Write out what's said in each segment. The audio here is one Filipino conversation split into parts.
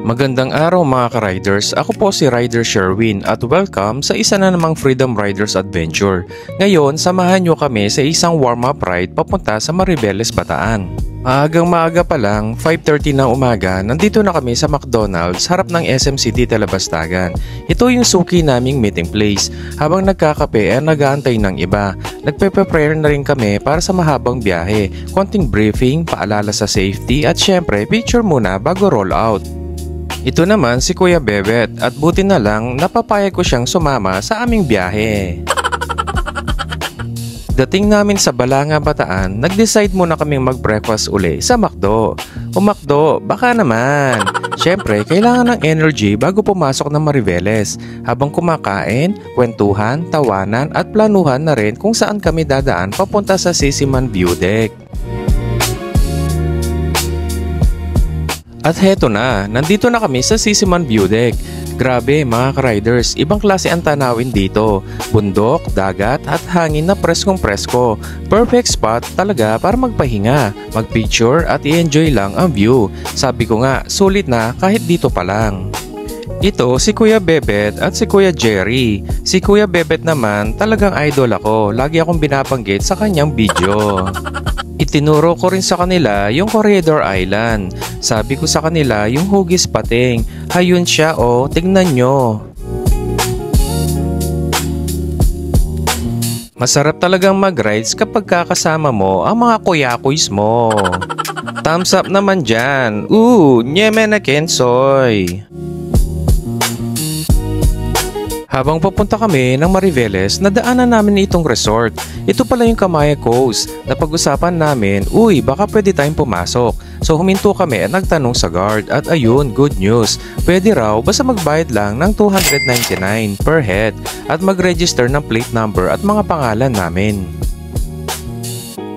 Magandang araw mga ka-riders, ako po si Rider Sherwin at welcome sa isa na namang Freedom Riders Adventure. Ngayon, samahan nyo kami sa isang warm-up ride papunta sa Mariveles, Bataan. Maagang-maaga pa lang, 5:30 ng umaga, nandito na kami sa McDonald's harap ng SM City Talabastagan. Ito yung suki naming meeting place. Habang nagkakape ay nag-aantay ng iba. Nagpe-prepare na rin kami para sa mahabang biyahe, konting briefing, paalala sa safety at syempre picture muna bago roll out. Ito naman si Kuya Bebet at buti na lang napapayag ko siyang sumama sa aming biyahe. Dating namin sa Balanga, Bataan, nag-decide muna kaming mag-breakfast uli sa McDo. O McDo, baka naman. Siyempre, kailangan ng energy bago pumasok ng Mariveles. Habang kumakain, kwentuhan, tawanan at planuhan na rin kung saan kami dadaan papunta sa Sisiman View Deck. At heto na, nandito na kami sa Sisiman View Deck. Grabe mga ka-riders, ibang klase ang tanawin dito. Bundok, dagat at hangin na preskong presko. Perfect spot talaga para magpahinga, magpicture at i-enjoy lang ang view. Sabi ko nga, sulit na kahit dito pa lang. Ito si Kuya Bebet at si Kuya Jerry. Si Kuya Bebet naman talagang idol ako. Lagi akong binabanggit sa kanyang video. Itinuro ko rin sa kanila yung Corredor Island. Sabi ko sa kanila yung Hugis Pating. Hayun siya oh, tignan nyo. Masarap talagang mag-rides kapag kakasama mo ang mga kuyakuys mo. Thumbs up naman dyan. Nyeme na Kensoy. Habang papunta kami ng Mariveles, nadaanan namin itong resort. Ito pala yung Kamaya Coast. Napag-usapan namin, baka pwede tayong pumasok. So huminto kami at nagtanong sa guard. At ayun, good news. Pwede raw basta magbayad lang ng 299 per head at mag-register ng plate number at mga pangalan namin.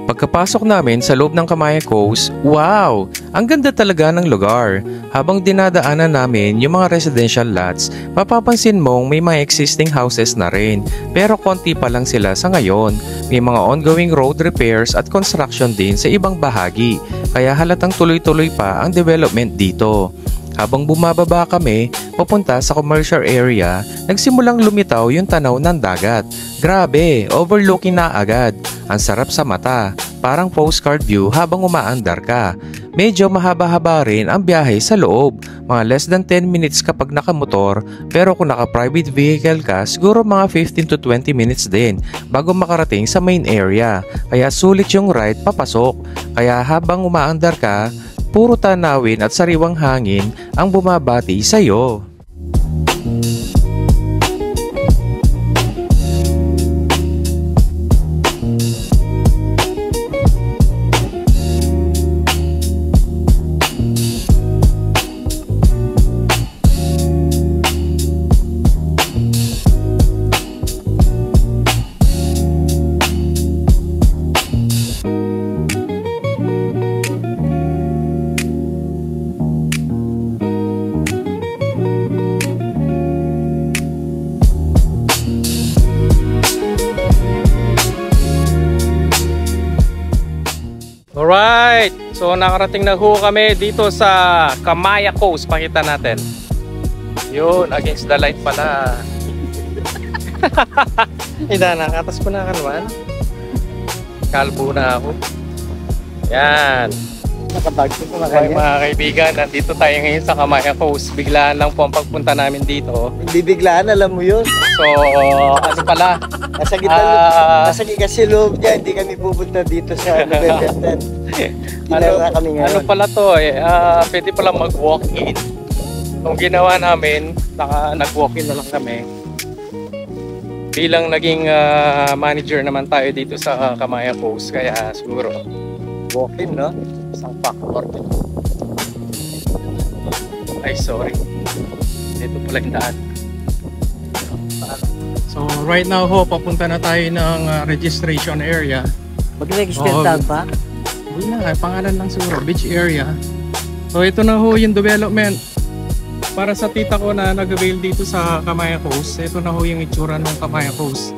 Pagkapasok namin sa loob ng Kamaya Coast, wow! Ang ganda talaga ng lugar. Habang dinadaanan namin yung mga residential lots, mapapansin mong may mga existing houses na rin. Pero konti pa lang sila sa ngayon. May mga ongoing road repairs at construction din sa ibang bahagi. Kaya halatang tuloy-tuloy pa ang development dito. Habang bumababa kami, papunta sa commercial area, nagsimulang lumitaw yung tanaw ng dagat. Grabe, overlooking na agad. Ang sarap sa mata, parang postcard view habang umaandar ka. Medyo mahaba-haba rin ang biyahe sa loob, mga less than 10 minutes kapag nakamotor, pero kung naka-private vehicle ka, siguro mga 15 to 20 minutes din bago makarating sa main area. Kaya sulit yung ride papasok, kaya habang umaandar ka, puro tanawin at sariwang hangin ang bumabati sa'yo. Alright, so nakarating na ho kami dito sa Kamaya Coast. Pakita natin. Yun, against the light pala. Ida, nakatas ko na naman. Kalbo na ako. Yan. Nakabag ko na Okay, mga kaibigan, nandito tayo ngayon sa Kamaya Coast. Biglaan lang po ang pagpunta namin dito. Hindi biglaan, alam mo yun. So, ano pala? Nasa gitna, nasa kasi loob niya, hindi kami pupunta dito sa November 10. Ginala kami ngayon. Ano pala to pwede pala mag-walk-in. Kung ginawa namin, nag-walk-in na lang kami. Bilang naging manager naman tayo dito sa Kamaya Coast, kaya siguro Walk-in, no? isang factor. Ay, sorry. Dito pala yung daan. So right now ho, papunta na tayo ng registration area. Mag-register tag pa? Hindi na, pangalan lang siguro, beach area. So ito na ho yung development. Para sa tita ko na nag-avail dito sa Kamaya Coast, ito na ho yung itsura ng Kamaya Coast.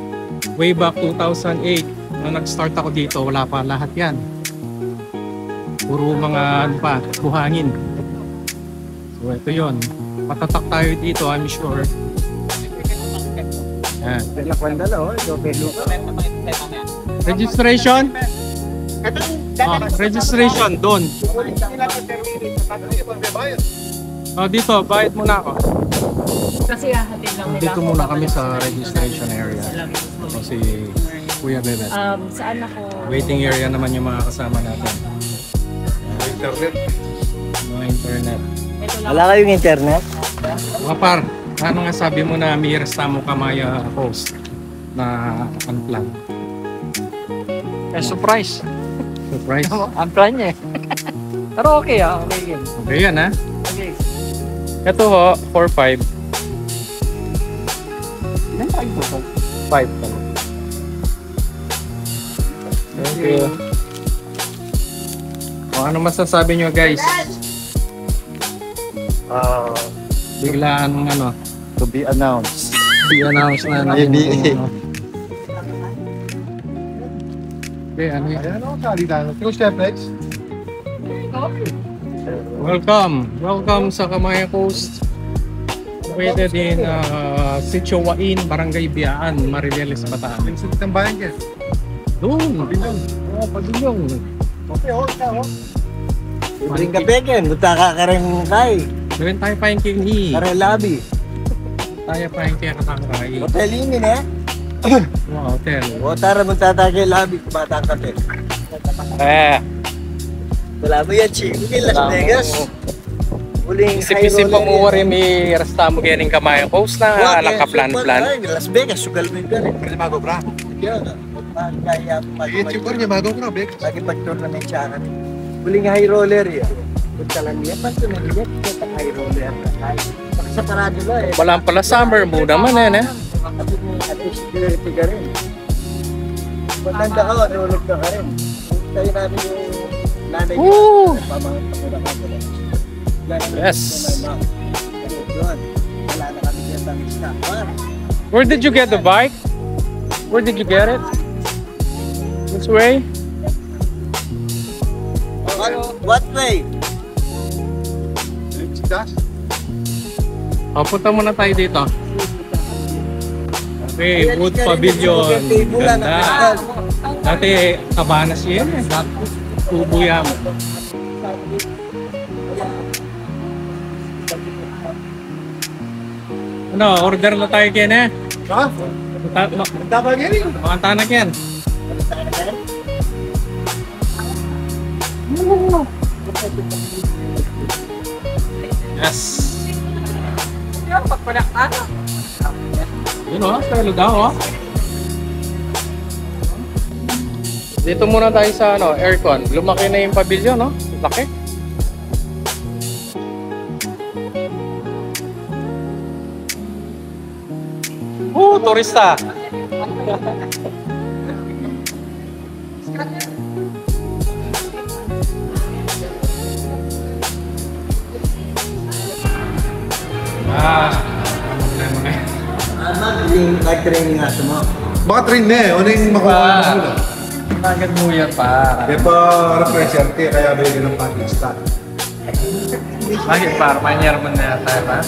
Way back 2008, nung nag-start ako dito, wala pa lahat yan. Puro mga buhangin. So, ito yun. Matatak tayo dito, I'm sure. Yan. Registration? Registration, doon. Dito, bayad muna ako. Kasi hahatid lang nila. Dito muna kami sa registration area. Kasi Kuya Bebet. Saan ako? Waiting area naman yung mga kasama natin. Mga internet. Wala kayong internet? Mga par, ano nga sabi mo na may Restamo Kamaya host na unplan? Surprise. Surprise. Unplan niya eh. Pero okay okay game. Okay yan ha. Okay. Ito ho, 4-5. Ilan tayo po? 5 pala. Thank you. Ano masasabi nyo guys? Biglaan ng ano? To be announced. I-announce na Maybe. Okay, ano yun? Two step next. Welcome sa Kamaya Coast. Located in Sitio Wain, Barangay Biaan, Maribeles, Bataan. Ang bayan ka. Doon. Padulyong. Bring ka peken. Buta ka kareng kay. Gawin tayo pa yung king Kare labi. Tayo pa yung kaya katangray. Hotel ini eh. Hotel. O tara magtatagay labi. Bata ka pe. Wala mo yan, Chi. Las Vegas. Uling Isip-isip mo mo rin may Restamo Gening Kamaya Coast na nakaplan-plan. Las Vegas, sugal mo yung gano'n. Kalimago bra. Yan. Kaya YouTuber niya mago ko na, Bex. lagi pag-tournament siya kami. Uling high roller yan. Punta lang niya. Panto na niya. Punta high roller. Sa parado ba eh. Walang pala summer mo naman eh. At least security ka rin. Matanda ka, nulog ka rin. Tayo namin yung nanay niya. Woo! Yes. Yes. Wala na kami dyan ng stock. Where did you get the bike? Where did you get it? Which way? What way? Punta muna tayo dito. Okay, Wood Pavilion. Ganda. Dati Cabanas yan eh. Tubo yan. Ano, order na tayo Ken eh. Ha? Tama nga rin. Mga tanak yan. Yes. Yun o, style daw o. Dito muna tayo sa ano, aircon. Lumaki na yung pavilion, no? Laki. Turista. Yung nag-training nga sa mo. Baka train na eh. Ano yung makuha mo muna? Agad mo yan pa. Kaya pa refresher kaya bigyan ng package start. Bakit par? Manyarman na tayo pa?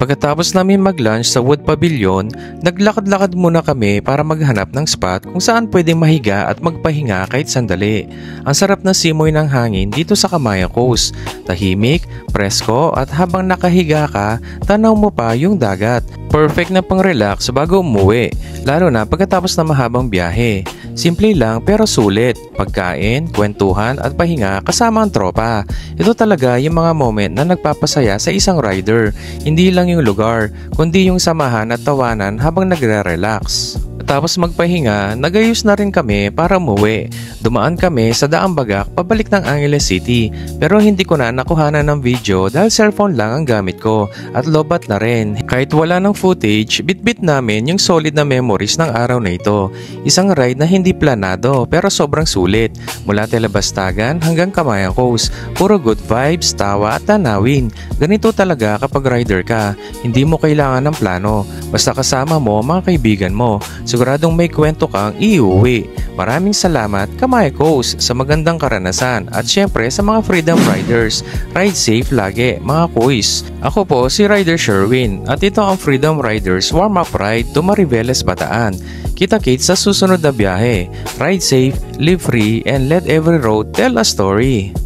Pagkatapos namin mag-lunch sa Wood Pavilion, naglakad-lakad muna kami para maghanap ng spot kung saan pwedeng mahiga at magpahinga kahit sandali. Ang sarap na simoy ng hangin dito sa Kamaya Coast. Tahimik, presko at habang nakahiga ka, tanaw mo pa yung dagat. Perfect na pang-relax bago umuwi, lalo na pagkatapos na mahabang biyahe. Simple lang pero sulit. Pagkain, kwentuhan at pahinga kasama ang tropa. Ito talaga yung mga moment na nagpapasaya sa isang rider. Hindi lang yung lugar, kundi yung samahan at tawanan habang nagre-relax. Tapos magpahinga, nagayos na rin kami para umuwi. Dumaan kami sa Daang Bagak pabalik ng Angeles City, pero hindi ko na nakuhanan ng video dahil cellphone lang ang gamit ko at lobat na rin. Kahit wala ng footage, bitbit namin yung solid na memories ng araw na ito. Isang ride na hindi planado pero sobrang sulit. Mula Telebastagan hanggang Kamaya Coast, puro good vibes, tawa at tanawin. Ganito talaga kapag rider ka, hindi mo kailangan ng plano. Basta kasama mo mga kaibigan mo. Siguradong may kwento kang iuwi. Maraming salamat, Kamaya Kamay Coast sa magandang karanasan at syempre sa mga Freedom Riders. Ride safe lagi mga kuys. Ako po si Rider Sherwin at ito ang Freedom Riders warm-up ride to Mariveles, Bataan. Kita-kits sa susunod na biyahe. Ride safe, live free, and let every road tell a story.